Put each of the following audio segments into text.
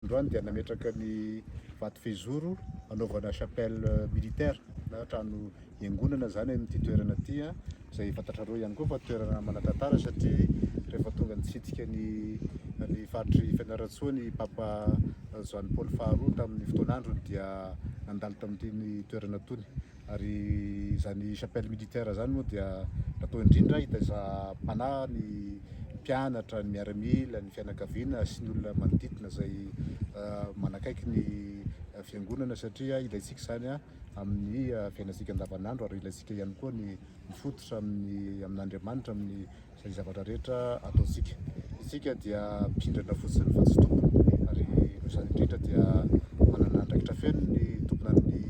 androany dia nametraka ny vato fehizoro anaovana chapelle militaire na trano iangonana zany amin'ity toerana ty a, izay fantatrareo ihany koa fa toerana manan-tantara satria rehefa tonga nitsidika ny faritry Fianarantsoa ny Papa Joany Paoly faharoa tamin'ny fotoan'androny dia nandalo tamin'ity toerana tony. Ary zany chapelle militaire zany moa dia natao indrindra hitaiza mpanahy, ny mpianatra, ny miaramila, ny fianakaviana sy ny olona manodidina zay manakaiky ny fiangonana satria ilaitsika zany amin'ny fiainantsika andavanandro, ary ilaitsika ihany koa ny mifototra amin'Andriamanitra amin'ny zay zavatra rehetra ataontsika. Isika dia mpindrana fotsiny fa tsy tompony, ary izany indrindra dia manana andraikitra feno ny tompon'ny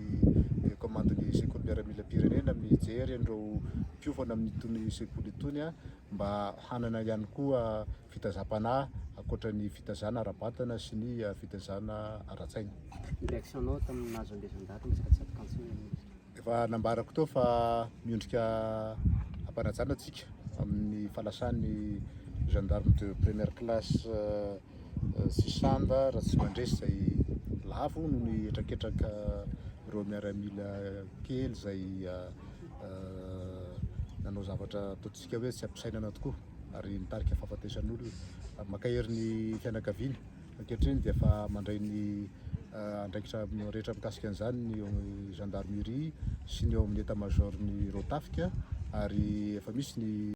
komandin'ny sekoly miaramila pirenena mijery an'ireo mpiofana amin'itony sekoly itony mba hanana ihany koa fitazam-panahy ankoatra ny fitazana ara-batana sy ny fitazana ara-tsaina. Réactionnao tamin'ny nahazo ambeson-data misikatsato efa nambarako teo fa miondrika ampanajana antsika amin'ny falasan'ny gendarme de première classe Sisanda raha tsy mandresy zay lafo no ny etraketraka ireo miaramila kely zay nanao zavatra ataontsika hoe tsy ampisainana tokoa, ary nitarika fahafatesan'olona maka hery ny fianakaviana. Ankehitriny dia efa mandray ny andraikitra rehetra mikasika an'izany ny gendarmerie sy ny eo amin'ny état major ny Rotafika, ary efa misy ny